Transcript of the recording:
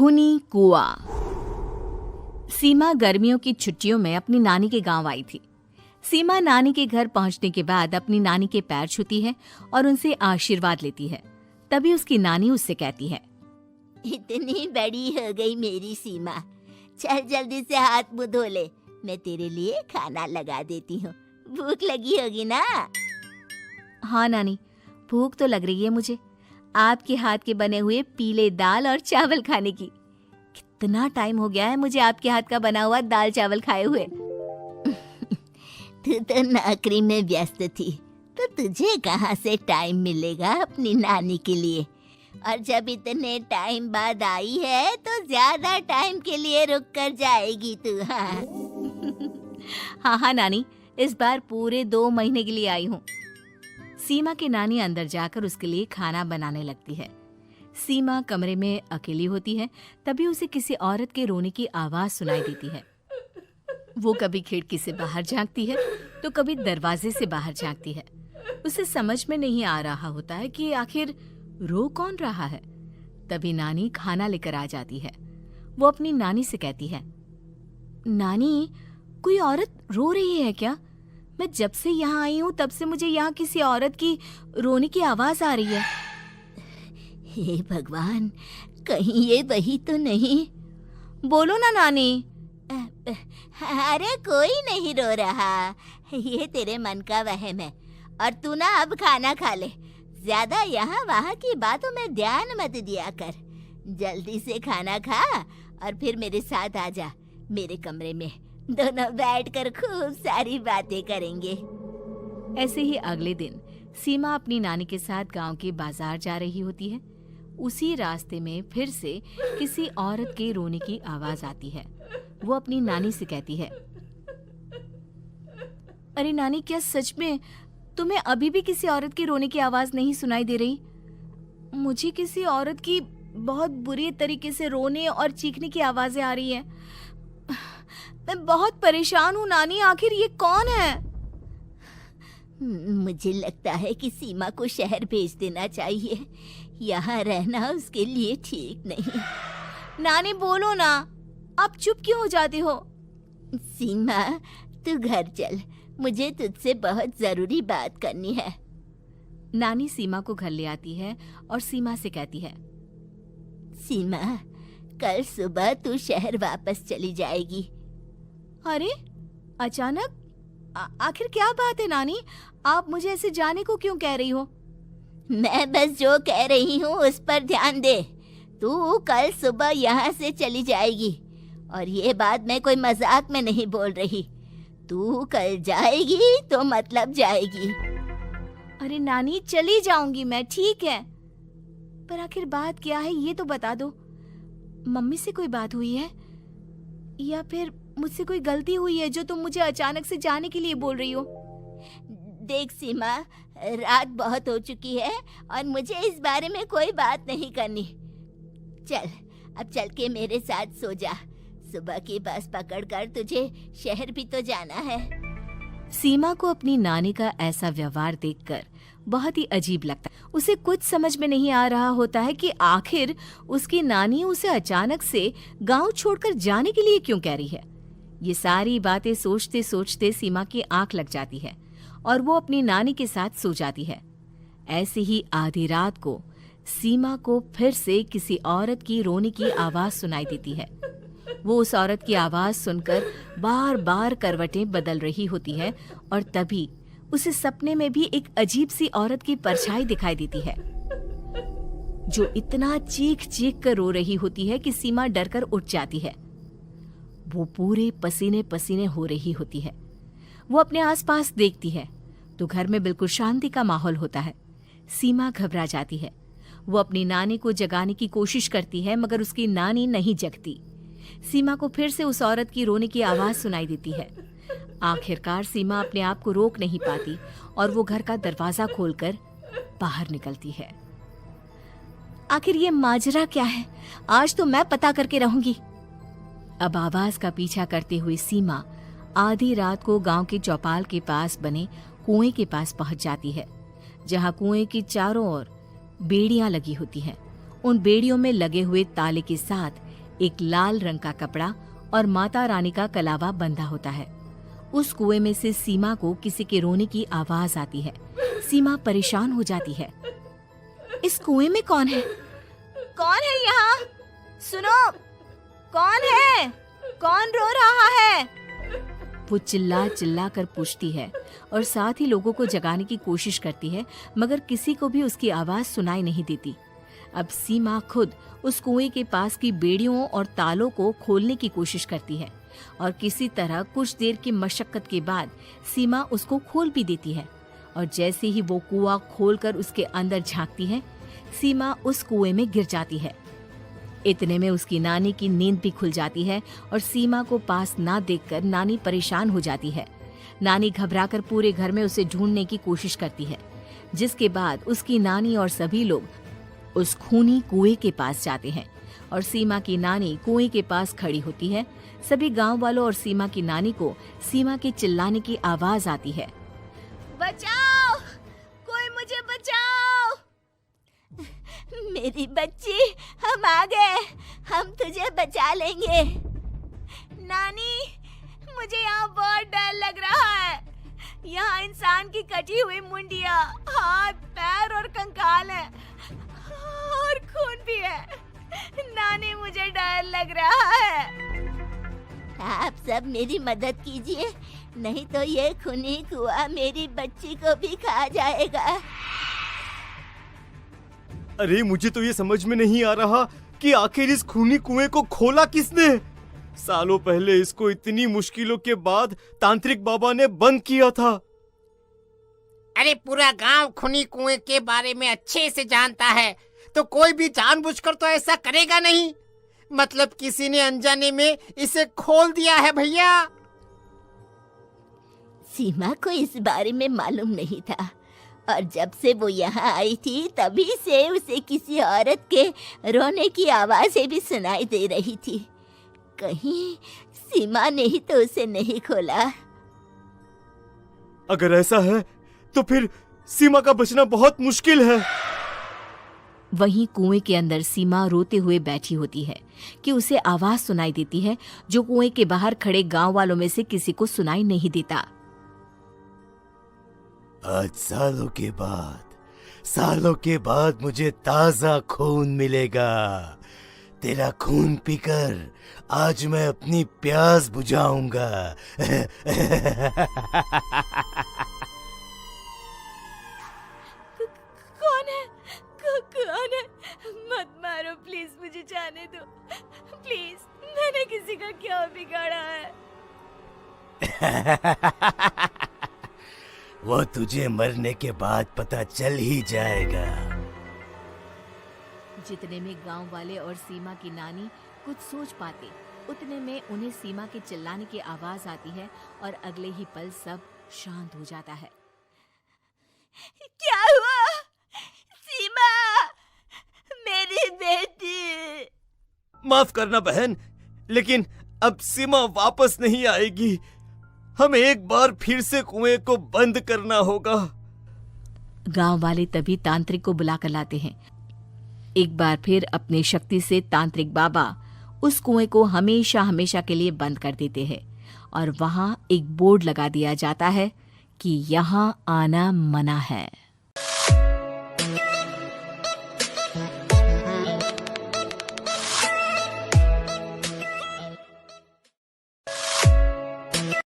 खूनी कुआं। सीमा गर्मियों की छुट्टियों में अपनी नानी के गांव आई थी। सीमा नानी के घर पहुंचने के बाद अपनी नानी के पैर छूती है और उनसे आशीर्वाद लेती है। तभी उसकी नानी उससे कहती है, इतनी बड़ी हो गई मेरी सीमा, चल जल्दी से हाथ मुंह धो ले, मैं तेरे लिए खाना लगा देती हूँ। भूख लगी होगी ना? हाँ नानी, भूख तो लग रही है मुझे, आपके हाथ के बने हुए पीले दाल और चावल खाने की। कितना टाइम हो गया है मुझे आपके हाथ का बना हुआ दाल चावल खाए हुए। तू तो नौकरी में व्यस्त थी, तो तुझे कहाँ से टाइम मिलेगा अपनी नानी के लिए? और जब इतने टाइम बाद आई है तो ज्यादा टाइम के लिए रुक कर जाएगी तू। हाँ नानी, इस बार पूरे 2 महीने के लिए आई हूँ। सीमा की नानी अंदर जाकर उसके लिए खाना बनाने लगती है। सीमा कमरे में अकेली होती है, तभी उसे किसी औरत के रोने की आवाज सुनाई देती है। वो कभी खिड़की से बाहर झांकती है तो कभी दरवाजे से बाहर झांकती है। उसे समझ में नहीं आ रहा होता है कि आखिर रो कौन रहा है। तभी नानी खाना लेकर आ जाती है। वो अपनी नानी से कहती है, नानी, कोई औरत रो रही है क्या? मैं जब से यहाँ आई हूँ तब से मुझे यहाँ किसी औरत की रोने की आवाज आ रही है। हे भगवान, कहीं ये वही तो नहीं? बोलो ना नानी। अरे कोई नहीं रो रहा, ये तेरे मन का वहम है। और तू ना अब खाना खा ले, ज्यादा यहाँ वहाँ की बातों में ध्यान मत दिया कर। जल्दी से खाना खा और फिर मेरे साथ आ जा मेरे कमरे में, दोनों बैठकर खूब सारी बातें करेंगे। ऐसे ही अगले दिन सीमा अपनी नानी के साथ गांव के बाजार जा रही होती है। उसी रास्ते में फिर से किसी औरत के रोने की आवाज आती है। वो अपनी नानी से कहती है, अरे नानी, क्या सच में तुम्हें अभी भी किसी औरत की रोने की आवाज नहीं सुनाई दे रही? मुझे किसी औरत की बहुत बुरी तरीके से रोने और चीखने की आवाजें आ रही हैं। मैं बहुत परेशान हूँ नानी, आखिर ये कौन है? मुझे लगता है कि सीमा को शहर भेज देना चाहिए, यहाँ रहना उसके लिए ठीक नहीं। नानी बोलो ना, आप चुप क्यों हो जाती हो? सीमा, तू घर चल, मुझे तुझसे बहुत जरूरी बात करनी है। नानी सीमा को घर ले आती है और सीमा से कहती है, सीमा, कल सुबह तू शहर वापस चली जाएगी। अरे अचानक? आखिर क्या बात है नानी, आप मुझे ऐसे जाने को क्यों कह रही हो? मैं बस जो कह रही हूँ उस पर ध्यान दे। तू कल सुबह यहाँ से चली जाएगी, और ये बात मैं कोई मजाक में नहीं बोल रही। तू कल जाएगी तो मतलब जाएगी। अरे नानी, चली जाऊंगी मैं, ठीक है, पर आखिर बात क्या है ये तो बता दो। मम्मी से कोई बात हुई है या फिर मुझसे कोई गलती हुई है जो तुम मुझे अचानक से जाने के लिए बोल रही हो? देख सीमा, रात बहुत हो चुकी है और मुझे इस बारे में कोई बात नहीं करनी। चल, अब चल के मेरे साथ सो जा। सुबह की बस पकड़कर तुझे शहर भी तो जाना है। सीमा को अपनी नानी का ऐसा व्यवहार देखकर बहुत ही अजीब लगता है। उसे कुछ समझ में नहीं आ रहा होता है कि आखिर उसकी नानी उसे अचानक से गांव छोड़कर जाने के लिए क्यों कह रही है। ये सारी बातें सोचते सोचते सीमा की आंख लग जाती है और वो अपनी नानी के साथ सो जाती है। ऐसे ही आधी रात को सीमा को फिर से किसी औरत की रोने की आवाज सुनाई देती है। वो उस औरत की आवाज सुनकर बार बार करवटें बदल रही होती है और तभी उसे सपने में भी एक अजीब सी औरत की परछाई दिखाई देती है, जो इतना चीख चीख कर रो रही होती है कि सीमा डरकर उठ जाती है। वो पूरे पसीने पसीने हो रही होती है। वो अपने आसपास देखती है तो घर में बिल्कुल शांति का माहौल होता है। सीमा घबरा जाती है। वो अपनी नानी को जगाने की कोशिश करती है, मगर उसकी नानी नहीं जगती। सीमा को फिर से उस औरत की रोने की आवाज सुनाई देती है। आखिरकार सीमा अपने आप को रोक नहीं पाती और वो घर का दरवाजा खोलकर बाहर निकलती है। आखिर ये माजरा क्या है? आज तो मैं पता करके रहूंगी। अब आवाज का पीछा करते हुए सीमा आधी रात को गांव के चौपाल के पास बने कुएं के पास पहुंच जाती है, जहां कुएं की चारों ओर बेड़ियां लगी होती हैं। उन बेड़ियों में लगे हुए ताले के साथ एक लाल रंग का कपड़ा और माता रानी का कलावा बंधा होता है। उस कुएं में से सीमा को किसी के रोने की आवाज आती है। सीमा परेशान हो जाती है। इस कुएं में कौन है? कौन है यहाँ? सुनो, कौन है? कौन रो रहा है? वो चिल्ला चिल्ला कर पूछती है और साथ ही लोगों को जगाने की कोशिश करती है, मगर किसी को भी उसकी आवाज सुनाई नहीं देती। अब सीमा खुद उस कुएं के पास की बेड़ियों और तालों को खोलने की कोशिश करती है और किसी तरह कुछ देर की मशक्कत के बाद सीमा उसको खोल भी देती है। और जैसे ही वो कुआं खोलकर उसके अंदर झांकती है, सीमा उस कुएं में गिर जाती है। इतने में उसकी नानी की नींद भी खुल जाती है और सीमा को पास ना देखकर नानी परेशान हो जाती है। नानी घबराकर पूरे घर में उसे ढूंढने की कोशिश करती है, जिसके बाद उसकी नानी और सभी लोग उस खूनी कुएं के पास जाते हैं और सीमा की नानी कुएं के पास खड़ी होती है। सभी गांव वालों और सीमा की नानी को सीमा के चिल्लाने की आवाज आती है। बचाओ, कोई मुझे बचाओ। मेरी बच्ची, हम आ गए, हम तुझे बचा लेंगे। नानी, मुझे यहाँ बहुत डर लग रहा है। यहाँ इंसान की कटी हुई मुंडिया, हाथ, पैर और कंकाल है और खून भी है। नानी, मुझे डर लग रहा है। आप सब मेरी मदद कीजिए, नहीं तो ये खूनी कुआं मेरी बच्ची को भी खा जाएगा। अरे मुझे तो ये समझ में नहीं आ रहा कि आखिर इस खूनी कुएं को खोला किसने। सालों पहले इसको इतनी मुश्किलों के बाद तांत्रिक बाबा ने बंद किया था। अरे पूरा गांव खूनी कुएं के बारे में अच्छे से जानता है, तो कोई भी जानबूझकर तो ऐसा करेगा नहीं। मतलब किसी ने अनजाने में इसे खोल दिया है भैया। सीमा को इस बारे में मालूम नहीं था और जब से वो यहाँ आई थी तभी से उसे किसी औरत के रोने की आवाजें भी सुनाई दे रही थी। कहीं सीमा ने ही तो उसे नहीं खोला। अगर ऐसा है तो फिर सीमा का बचना बहुत मुश्किल है। वहीं कुएं के अंदर सीमा रोते हुए बैठी होती है कि उसे आवाज सुनाई देती है, जो कुएं के बाहर खड़े गांव वालों में से किसी को सुनाई नहीं देता। आज सालों के बाद मुझे ताजा खून मिलेगा। तेरा खून पीकर आज मैं अपनी प्यास बुझाऊंगा। कौन है? मत मारो प्लीज, मुझे जाने दो प्लीज। मैंने किसी का क्या बिगाड़ा है? वो तुझे मरने के बाद पता चल ही जाएगा। जितने में गांव वाले और सीमा की नानी कुछ सोच पाते, उतने में उन्हें सीमा के चिल्लाने की आवाज आती है और अगले ही पल सब शांत हो जाता है। क्या हुआ? सीमा, मेरी बेटी। माफ करना बहन, लेकिन अब सीमा वापस नहीं आएगी। हमें एक बार फिर से कुएं को बंद करना होगा। गांव वाले तभी तांत्रिक को बुला कर लाते हैं। एक बार फिर अपनी शक्ति से तांत्रिक बाबा उस कुएं को हमेशा हमेशा के लिए बंद कर देते हैं और वहां एक बोर्ड लगा दिया जाता है कि यहाँ आना मना है।